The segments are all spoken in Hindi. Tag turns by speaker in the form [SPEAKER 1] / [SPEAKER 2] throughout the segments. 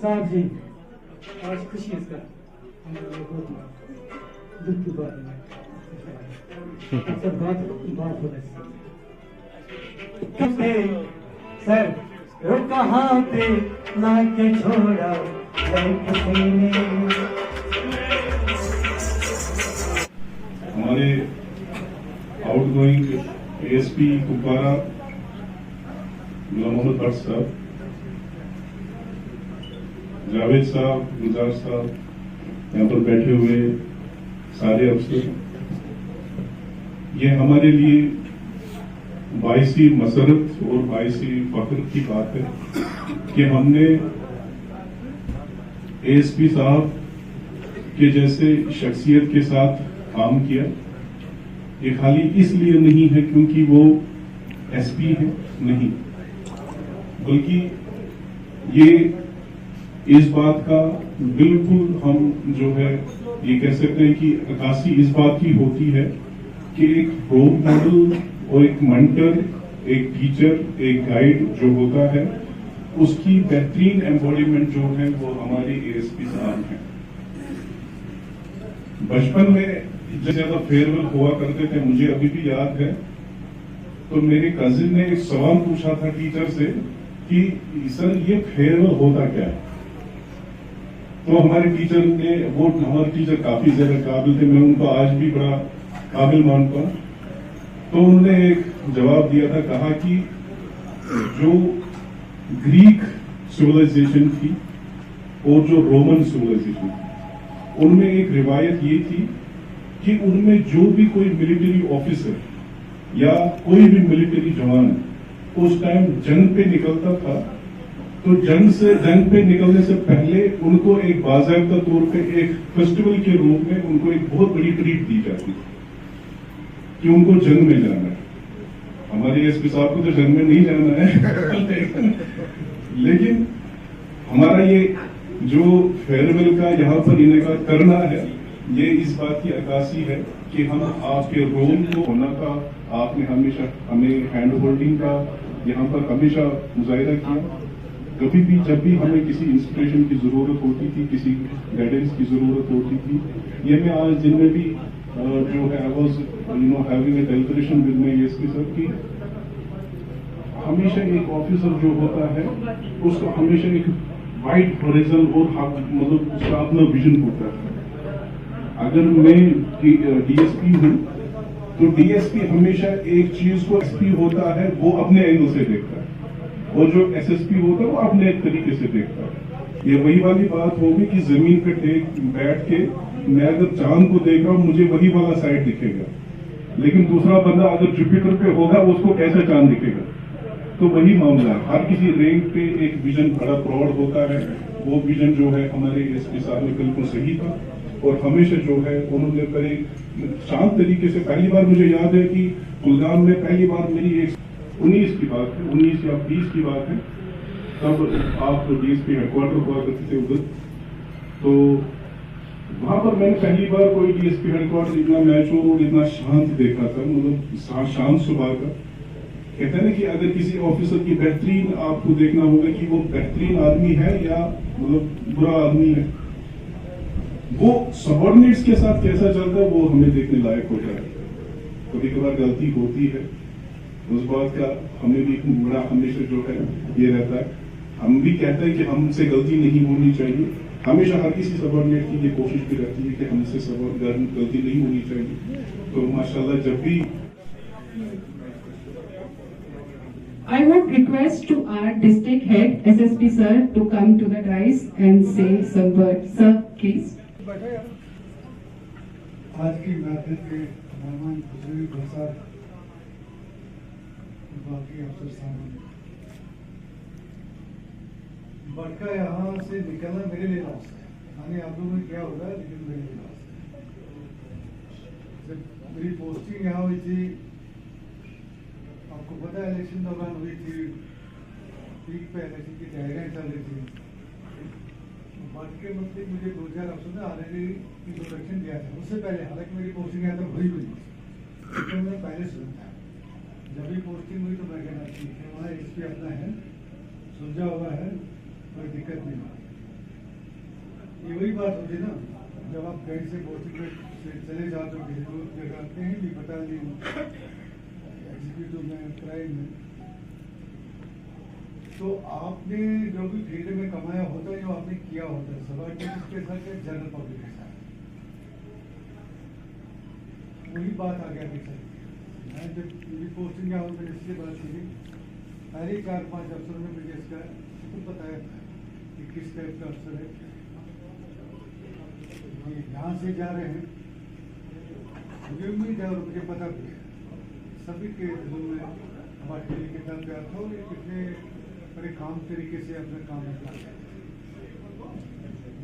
[SPEAKER 1] साहब जी, आज खुशी है सर, हमारे लिए बहुत दुख की बात है। अक्सर बात हो रही सर, वो कहाँ पे लाके छोड़ा किसी ने।
[SPEAKER 2] हमारे आउटगोइंग एएसपी कुपवारा मोहम्मद भट्ट साहब, जावेद साहब, गुलजार साहब, यहाँ पर बैठे हुए सारे अफसर, ये हमारे लिए बाइसी मसरत और बाइसी फख्र की बात है कि हमने एएसपी साहब के जैसे शख्सियत के साथ काम किया। ये खाली इसलिए नहीं है क्योंकि वो एसपी है, नहीं, बल्कि ये इस बात का बिल्कुल हम जो है ये कह सकते हैं कि अक्कासी इस बात की होती है कि एक रोल मॉडल और एक मेंटर, एक टीचर, एक गाइड जो होता है, उसकी बेहतरीन एम्बॉडीमेंट जो है वो हमारे एएसपी साहब हैं। बचपन में जब ज्यादा फेयरवेल हुआ करते थे, मुझे अभी भी याद है, तो मेरे कजिन ने एक सवाल पूछा था टीचर से कि सर ये फेयरवेल होता क्या है। तो हमारे टीचर ने, वो हमारे टीचर काफी ज्यादा काबिल थे, मैं उनको आज भी बड़ा काबिल मानता हूं। तो उन्होंने एक जवाब दिया था, कहा कि जो ग्रीक सिविलाइजेशन थी और जो रोमन सिविलाइजेशन थी, उनमें एक रिवायत ये थी कि उनमें जो भी कोई मिलिट्री ऑफिसर या कोई भी मिलिट्री जवान उस टाइम जंग पे निकलता था, तो जंग पे निकलने से पहले उनको एक बाज़ाब्ता तौर पे एक फेस्टिवल के रूप में उनको एक बहुत बड़ी ट्रीट दी जाती थी कि उनको जंग में जाना है। हमारे एसपी साहब को तो जंग में नहीं जाना है लेकिन हमारा ये जो फेयरवेल का यहाँ पर इनेकाद करना है, ये इस बात की अक्कासी है कि हम आपके रोल को होना था, आपने हमेशा हमें हैंड होल्डिंग का यहाँ पर हमेशा मुजाहिदा किया। कभी भी जब भी हमें किसी इंस्पिरेशन की जरूरत होती थी, किसी गाइडेंस की जरूरत होती थी, ये मैं आज दिन में भी जो है I was having a deliberation with my SP sir की हमेशा एक ऑफिसर जो होता है उसको हमेशा एक वाइड हॉरिजन और मतलब उसका अपना विजन होता है। अगर मैं डीएसपी हूं तो डीएसपी हमेशा एक चीज को एसपी होता है वो अपने एंगल से देखता है, और जो एसएसपी होता है वो अपने एक तरीके से देखता है। ये वही वाली बात होगी कि जमीन पे बैठ के मैं अगर चांद को देख रहा हूं, मुझे वही वाला साइड दिखेगा, लेकिन दूसरा बंदा अगर जुपिटर पे होगा उसको कैसा चांद दिखेगा। तो वही मामला है, हर किसी रैंक पे एक विजन बड़ा प्रौढ़ होता है। वो विजन जो है हमारे एसपी साहब ने बिल्कुल सही था, और हमेशा जो है उन्होंने बड़े शांत तरीके से, पहली बार मुझे याद है कि कुलगाम में पहली बार मेरी 19 की बात है, 19 या 20 की बात है, तब आप डीएसपी हेडक्वार्टर हुआ करते थे उधर, तो वहां पर मैंने पहली बार कोई डीएसपी हेडक्वार्टर इतना मैच्योर और इतना शांत देखा था, मतलब शांत स्वभाव का। कहते हैं ना कि अगर किसी ऑफिसर की बेहतरीन आपको देखना होगा कि वो बेहतरीन आदमी है या मतलब बुरा आदमी है, वो सबऑर्डिनेट्स के साथ कैसा चलता है वो हमें देखने लायक होता है। कभी कभार गलती होती है, उस बात का हमें भी बड़ा हमेशा जो है ये रहता है। हम भी कहते हैं कि हमसे गलती नहीं होनी चाहिए, हमेशा हर किसी सबॉर्डिनेट की ये कोशिश भी रहती है कि हमसे गलती नहीं होनी चाहिए। तो माशाल्लाह जब भी
[SPEAKER 3] I would request to our district head SSP sir to come to the dais and say some words. Sir, please.
[SPEAKER 4] आज की महफिल के मेहमान बुजुर्ग बरसात बाकी अफसर सामने बटका यहाँ से निकलना मेरे लिए लॉस है। यानी आप लोगों ने क्या होगा लेकिन मेरे लिए लॉस है। जब मेरी पोस्टिंग यहाँ हुई थी, आपको पता है इलेक्शन दौरान हुई थी, पीक पे इलेक्शन की तैयारियां चल रही थी। बटके मतलब मुझे 2000 अफसर ने आने इंट्रोडक्शन दिया था। उससे पहले हालांकि मेरी पोस्टिंग यहाँ तक हुई नहीं, लेकिन मैंने पहले सुना था। जब भी पोस्टिंग हुई तो मैं कहना ठीक है, वहाँ एसपी अपना है, सुलझा हुआ है, कोई दिक्कत नहीं है। ये वही बात होती है ना, जब आप कहीं से पोस्टिंग पे चले जाओ तो किसी दूर जगह कहीं भी पता नहीं एग्जीक्यूटिव में क्राइम में, तो आपने जो भी फील्ड में कमाया होता है, जो आपने किया होता है सबॉर्डिनेट के साथ या जनरल पब्लिक के साथ, वही बात आ गया कि मैं जब मेरी पोस्टिंग यहाँ मैंने इसलिए बात की, पहले 4-5 अफसरों ने मुझे इसका तो बताया था कि किस टाइप का अफसर है, यहाँ से जा रहे हैं। मुझे उम्मीद है और मुझे पता भी है सभी के दिलों में बात के किताब पे आता और कितने बड़े काम तरीके से अपना काम करते हैं।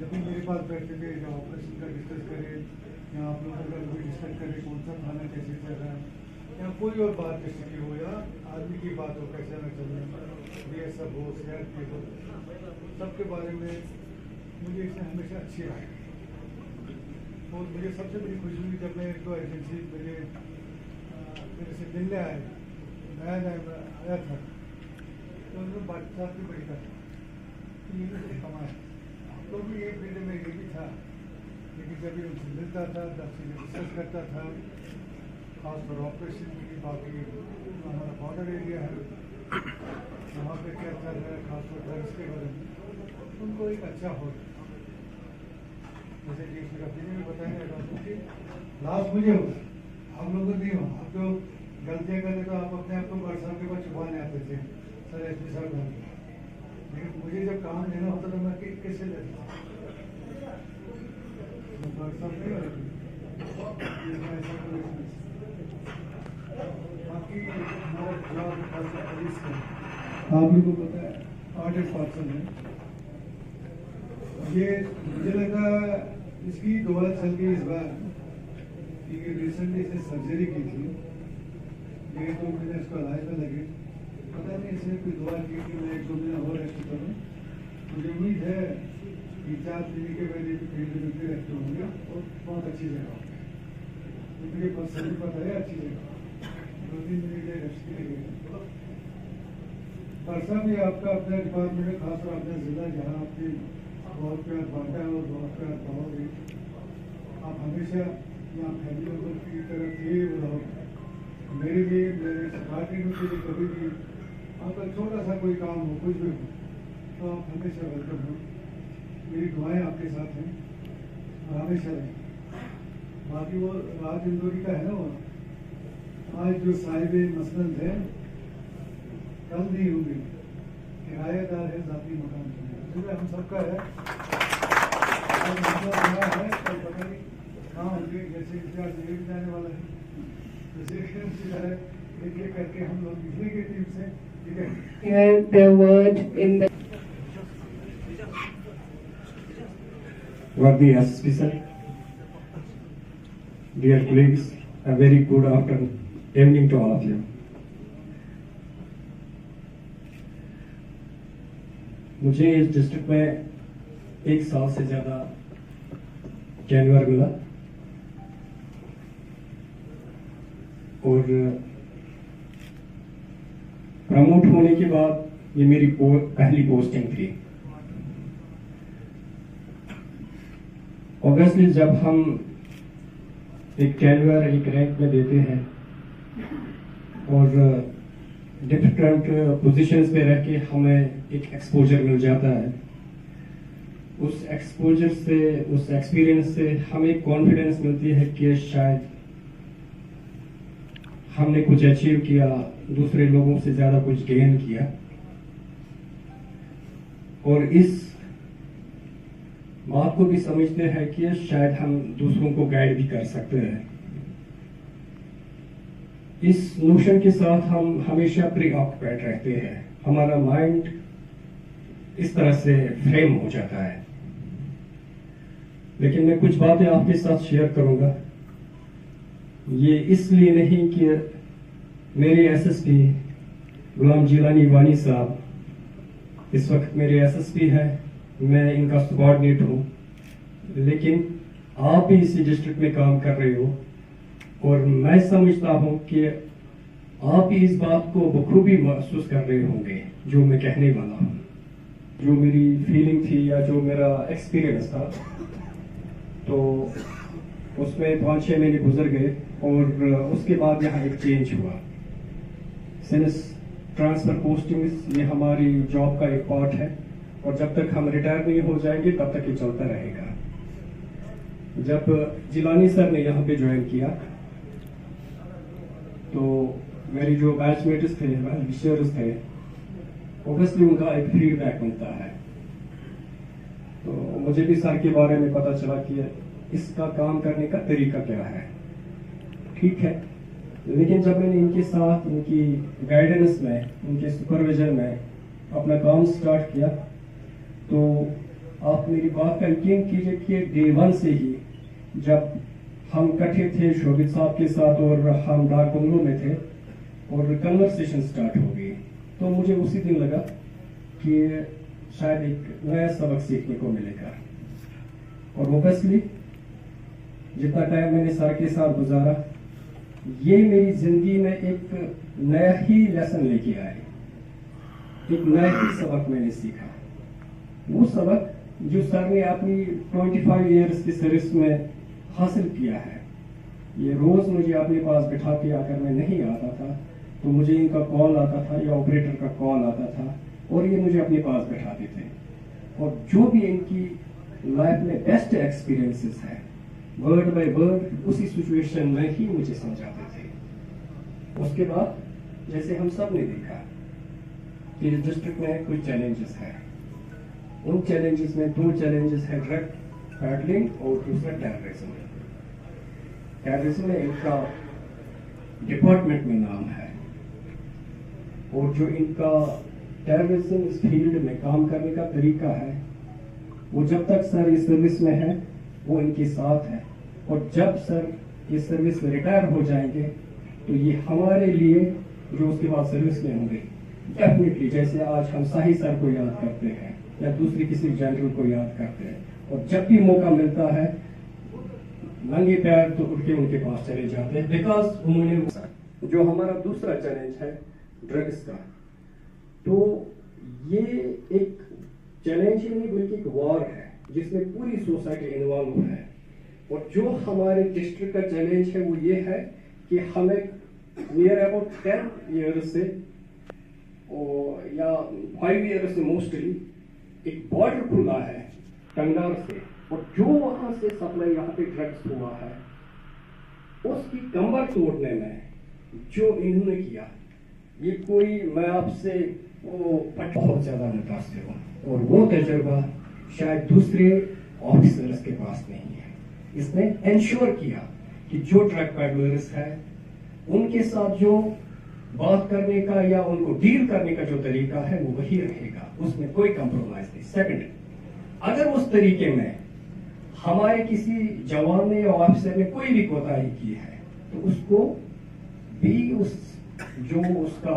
[SPEAKER 4] जब भी मेरे पास बैठते थे जब ऑपरेशन का डिस्कस करें या आप लोग अगर कोई डिस्कस करें कौन सा खाना कैसे चल रहा है या कोई और बात जैसे की हो या आदमी की बात हो कैसे ना चल रहा है, ये सब हो सेहत की हो, सबके बारे में मुझे इसमें हमेशा अच्छी राय। और मुझे सबसे बड़ी खुशी हुई जब मैं 2 एजेंसी मेरे से मिलने आए, नया आया था, तो उन्होंने बातचीत भी बड़ी था कि ये भी कमाए। तो भी ये फील्ड में ये भी था, लेकिन जब भी उनसे मिलता था तब से डिस्कस करता था, खासतौर ऑपरेशन की बाकी हमारा बॉर्डर एरिया है वहाँ पे क्या चल रहा है, खासतौर ड्रग्स के बारे में उनको एक अच्छा हो। जैसे कि इसमें अपने भी बताएंगे लास्ट मुझे होगा, आप लोगों को नहीं हो, आप जो गलतियाँ करते तो आप अपने आप को बड़ साहब के पास छुपाने आते थे, सर एसपी साहब, लेकिन मुझे जब काम लेना होता तो मैं कैसे लेता बड़ साहब नहीं होती। बाकी हमारा पुलिस का आप लोगों को पता है 8% है। ये मुझे लगा इसकी दुआ चल गई इस बार, क्योंकि रिसेंटली इसे सर्जरी की थी, 1-2 महीने इसको इलाज में लगे, पता नहीं इसने कोई दुआ की कि मैं 1-2 महीना और रेस्ट करूँ। मुझे उम्मीद है कि 4 महीने के बाद ये फील्ड मिलते रहते होंगे और बहुत अच्छी जगह होगी। तो मुझे पर्सनली पता है अच्छी जगह 2-3 महीने के रेस्ट के लिए परसा भी आपका अपना डिपार्टमेंट है, खासकर अपना जिला जहाँ आपकी बहुत प्यार बांटा है और बहुत प्यार पाओगे। आप हमेशा यहाँ फैमिली मेंबर की तरह थे रहो। मेरे लिए मेरे पार्टी में के लिए कभी भी आपका छोटा सा कोई काम हो, कुछ भी हो, तो आप हमेशा वेलकम हो। मेरी दुआएं आपके साथ हैं और हमेशा रहें। बाकी वो राज इंदौरी का है ना, वो आज जो साहिब मसलन है कल नहीं होंगे, किराएदार है जाती मकान के, हम सबका है और है कल पता नहीं कहाँ होंगे। जैसे इंतजार भी जाने वाला है, जैसे एक एक करके हम लोग निकलेंगे टीम से, ठीक है।
[SPEAKER 3] Hear the word in the
[SPEAKER 5] Worthy SSP sir, dear colleagues, a very good evening to all of you. मुझे इस डिस्ट्रिक्ट में 1 साल से ज्यादा टेन्योर मिला और प्रमोट होने के बाद ये मेरी पहली पोस्टिंग थी। ऑब्वियसली जब हम एक टेन्योर एक रैंक में देते हैं और डिफरेंट पोजीशंस पे रह के हमें एक एक्सपोजर मिल जाता है, उस एक्सपोजर से, उस एक्सपीरियंस से हमें कॉन्फिडेंस मिलती है कि शायद हमने कुछ अचीव किया, दूसरे लोगों से ज्यादा कुछ गेन किया, और इस बात को भी समझते हैं कि शायद हम दूसरों को गाइड भी कर सकते हैं। इस नोशन के साथ हम हमेशा प्रीऑक्युपाइड रहते हैं, हमारा माइंड इस तरह से फ्रेम हो जाता है। लेकिन मैं कुछ बातें आपके साथ शेयर करूंगा, ये इसलिए नहीं कि मेरे एसएसपी गुलाम जिलानी वानी साहब इस वक्त मेरे एसएसपी है, मैं इनका सबॉर्डिनेट हूं, लेकिन आप भी इसी डिस्ट्रिक्ट में काम कर रहे हो और मैं समझता हूं कि आप भी इस बात को बखूबी महसूस कर रहे होंगे जो मैं कहने वाला हूं। जो मेरी फीलिंग थी या जो मेरा एक्सपीरियंस था, तो उसमें 5-6 महीने गुजर गए और उसके बाद यहाँ एक चेंज हुआ। सिंस ट्रांसफर पोस्टिंग ये हमारी जॉब का एक पार्ट है और जब तक हम रिटायर नहीं हो जाएंगे तब तक ये चलता रहेगा। जब जिलानी सर ने यहाँ पे ज्वाइन किया तो मेरी जो बैचमेट्स थे, विशर्स थे, ऑब्वियसली उनका एक फीडबैक मिलता है। तो मुझे भी सर के बारे में पता चला कि इसका काम करने का तरीका क्या है। ठीक है, लेकिन जब मैंने इनके साथ, इनकी गाइडेंस में, इनके सुपरविजन में अपना काम स्टार्ट किया, तो आप मेरी बात का यकीन कीजिए कि डे 1 से ही जब हम इकट्ठे थे शोभित साहब के साथ और हम डाक बंगलों में थे और कन्वर्सेशन स्टार्ट हो गई, तो मुझे उसी दिन लगा कि शायद एक नया सबक सीखने को मिलेगा। और ऑब्वियसली जितना टाइम मैंने सर के साथ गुजारा, ये मेरी जिंदगी में एक नया ही लेसन लेके आए, एक नया ही सबक मैंने सीखा। वो सबक जो सर ने अपनी 25 इयर्स की सर्विस में हासिल किया है, ये रोज मुझे अपने पास बिठा के, अगर मैं नहीं आता था तो मुझे इनका कॉल आता था या ऑपरेटर का कॉल आता था और ये मुझे अपने पास बिठाते थे और जो भी इनकी लाइफ में बेस्ट एक्सपीरियंसेस है, वर्ड बाय वर्ड उसी सिचुएशन में ही मुझे समझाते थे। उसके बाद जैसे हम सब ने देखा कि इस डिस्ट्रिक्ट में कुछ चैलेंजेस है, उन चैलेंजेस में 2 चैलेंजेस है, ड्रग पैडलिंग और दूसरा टेररिज्म। टेररिज्म में इनका डिपार्टमेंट में नाम है और जो इनका टेररिज्म इस फील्ड में काम करने का तरीका है, वो जब तक सर इस सर्विस में है वो इनके साथ है, और जब सर इस सर्विस में रिटायर हो जाएंगे तो ये हमारे लिए जो उसके बाद सर्विस में होंगे, डेफिनेटली जैसे आज हम शाही सर को याद करते हैं या दूसरी किसी जनरल को याद करते हैं, और जब भी मौका मिलता है नंगे पैर तो उठ के उनके पास चले जाते हैं, बिकॉज उन्होंने जो हमारा दूसरा चैलेंज है ड्रग्स का, तो ये एक चैलेंज ही नहीं बल्कि एक वॉर है जिसमें पूरी सोसाइटी इन्वॉल्व है। और जो हमारे डिस्ट्रिक्ट का चैलेंज है वो ये है कि हमें नियर अबाउट 10 ईयर्स से या 5 ईयर्स से मोस्टली एक बॉर्डर खुला है टंगदार से, और जो वहां से सप्लाई यहाँ पे ड्रग्स हुआ है उसकी कमर तोड़ने में जो इन्होंने किया, ये कोई, मैं आपसे वो बहुत ज्यादा मुतासिर हूँ और वो तजुर्बा शायद दूसरे ऑफिसर्स के पास नहीं है। इसने इंश्योर किया कि जो ड्रग पैडलर्स है उनके साथ जो बात करने का या उनको डील करने का जो तरीका है वो वही रहेगा, उसमें कोई कंप्रोमाइज नहीं। सेकंड, अगर उस तरीके में हमारे किसी जवान ने या ऑफिसर ने कोई भी कोताही की है तो उसको भी उस जो उसका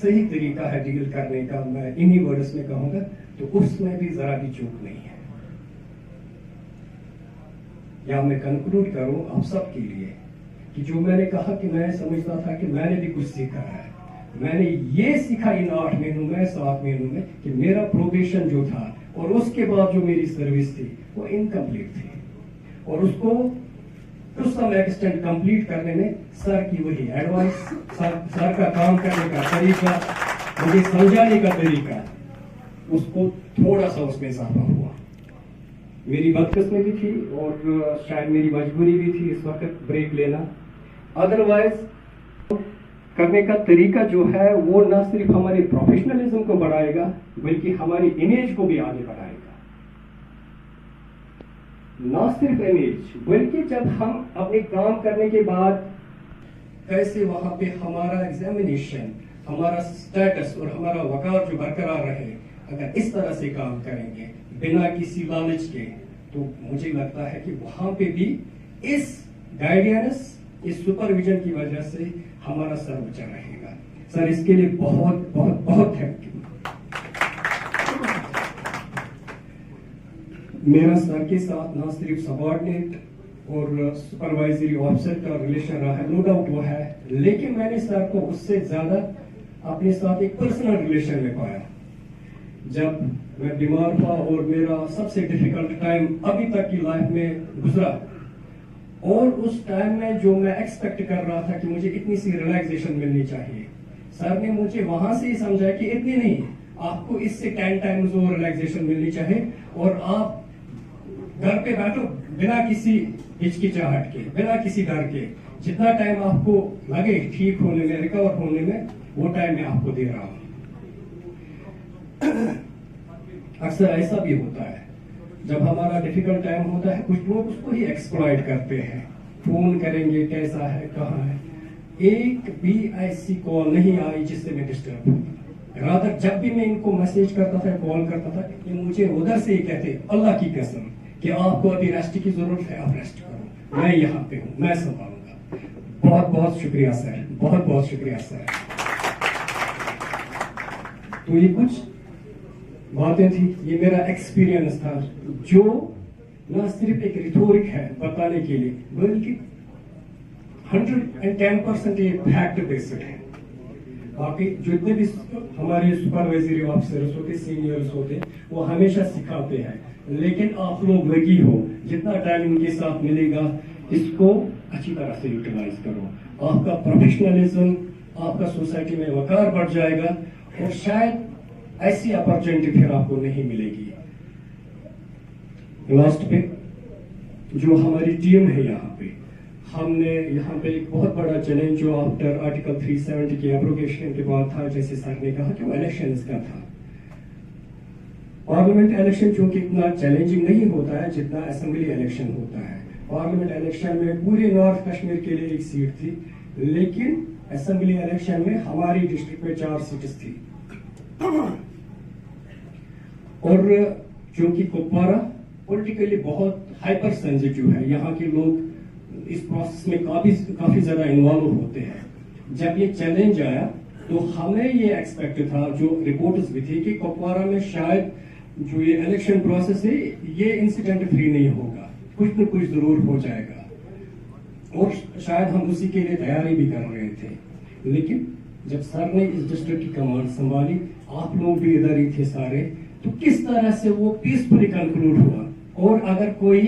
[SPEAKER 5] सही तरीका है डील करने का, मैं इन्हीं वर्ड्स में कहूंगा, तो उसमें भी जरा भी चूक नहीं है। या मैं कंक्लूड करूं आप सब के लिए कि जो मैंने कहा कि मैं समझता था कि मैंने भी कुछ सीखा है, मैंने ये सीखा इन 8 महीनों में, 7 महीनों में, कि मेरा प्रोबेशन जो था और उसके बाद जो मेरी सर्विस थी वो इनकम्प्लीट थी, और उसको टू सम एक्सटेंट कंप्लीट करने में सर की वही एडवाइस, सर का काम करने का तरीका, मुझे समझाने का तरीका, उसको थोड़ा सा उसमें इजाफा हुआ। मेरी बदकिस्मती थी और शायद मेरी मजबूरी भी थी इस वक्त ब्रेक लेना। अदरवाइज करने का तरीका जो है वो न सिर्फ हमारे प्रोफेशनलिज्म को बढ़ाएगा बल्कि हमारी इमेज को भी आगे बढ़ाएगा। न सिर्फ इमेज बल्कि जब हम अपने काम करने के बाद कैसे वहां पे हमारा एग्जामिनेशन, हमारा स्टेटस और हमारा वकार जो बरकरार रहे, अगर इस तरह से काम करेंगे बिना किसी लालच के, तो मुझे लगता है कि वहां पे भी इस गाइडेंस, इस सुपरविजन की वजह से हमारा सर ऊंचा रहेगा। सर इसके लिए बहुत बहुत बहुत थैंक यू। मेरा सर के साथ ना सिर्फ सबऑर्डिनेट और सुपरवाइजरी ऑफिसर का रिलेशन रहा है, नो डाउट वो है, लेकिन मैंने सर को उससे ज्यादा अपने साथ एक पर्सनल रिलेशन में पाया। जब मैं बीमार था और मेरा सबसे डिफिकल्ट टाइम अभी तक की लाइफ में गुजरा, और उस टाइम में जो मैं एक्सपेक्ट कर रहा था कि मुझे इतनी सी रिलैक्सेशन मिलनी चाहिए, सर ने मुझे वहां से ही समझाया कि इतनी नहीं, आपको इससे 10 टाइम्स और रिलैक्सेशन मिलनी चाहिए, और आप घर पे बैठो बिना किसी हिचकिचाहट के, बिना किसी डर के, जितना टाइम आपको लगे ठीक होने में, रिकवर होने में, वो टाइम मैं आपको दे रहा हूं। अक्सर ऐसा भी होता है जब हमारा डिफिकल्ट टाइम होता है, कुछ लोग उसको ही एक्सप्लॉइट करते हैं, फोन करेंगे कैसा है, कहाँ है। एक भी ऐसी कॉल नहीं आई जिससे मैं डिस्टर्ब होता। रादर जब भी मैं इनको मैसेज करता था, कॉल करता था, ये मुझे उधर से ही कहते अल्लाह की कसम कि आपको अभी रेस्ट की जरूरत है, आप रेस्ट करो, मैं यहाँ पे हूँ, मैं संभालूंगा। बहुत बहुत शुक्रिया सर, बहुत बहुत शुक्रिया सर। तो ये कुछ बातें थी, ये मेरा एक्सपीरियंस था जो न सिर्फ एक रिथोरिक है बताने के लिए, बल्कि 110% ये फैक्ट बेस्ड है। बाकी जितने भी हमारे सुपरवाइजरी ऑफिसर्स होते, सीनियर्स होते, वो हमेशा सिखाते हैं, लेकिन आप लोग लगी हो, जितना टाइम इनके साथ मिलेगा इसको अच्छी तरह से यूटिलाइज करो। आपका प्रोफेशनलिज्म, आपका सोसाइटी में वकार बढ़ जाएगा और शायद ऐसी अपॉर्चुनिटी फिर आपको नहीं मिलेगी। लास्ट पे जो हमारी टीम है यहाँ पे, हमने यहाँ पे एक बहुत बड़ा चैलेंज जो आफ्टर आर्टिकल 370 की एब्रोगेशन के बाद था, जैसे सर ने कहा कि वो इलेक्शन का था। पार्लियामेंट इलेक्शन चूंकि इतना चैलेंजिंग नहीं होता है जितना असेंबली इलेक्शन होता है। पार्लियामेंट इलेक्शन में पूरे नॉर्थ कश्मीर के लिए एक सीट थी, लेकिन असेंबली इलेक्शन में हमारी डिस्ट्रिक्ट में 4 सीट्स थी। और क्योंकि कुपवारा पॉलिटिकली बहुत हाइपर सेंसिटिव है, यहाँ के लोग इस प्रोसेस में काफी ज्यादा इन्वॉल्व होते हैं। जब ये चैलेंज आया तो हमें ये एक्सपेक्ट था, जो रिपोर्ट्स भी थी, कि कुपवारा में शायद जो ये इलेक्शन प्रोसेस है ये इंसिडेंट फ्री नहीं होगा, कुछ न कुछ जरूर हो जाएगा, और शायद हम उसी के लिए तैयारी भी कर रहे थे। लेकिन जब सर ने इस डिस्ट्रिक्ट की कमांड संभाली, आप लोग भी इधर ही थे सारे, तो किस तरह से वो पीसफुली कंक्लूड हुआ। और अगर कोई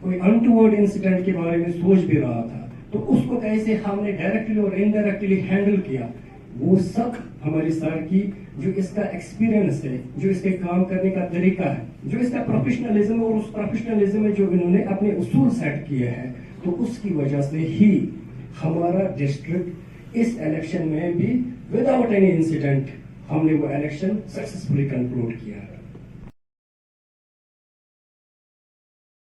[SPEAKER 5] अनटूवर्ड इंसिडेंट के बारे में सोच भी रहा था तो उसको कैसे हमने डायरेक्टली और इनडायरेक्टली हैंडल किया, वो सब हमारे सर की जो इसका एक्सपीरियंस है, जो इसके काम करने का तरीका है, जो इसका प्रोफेशनलिज्म, और उस प्रोफेशनलिज्म में जो इन्होंने अपने उसूल सेट किए हैं, तो उसकी वजह से ही हमारा डिस्ट्रिक्ट इस इलेक्शन में भी विदाउट एनी इंसिडेंट हमने वो इलेक्शन सक्सेसफुली कंक्लूड किया।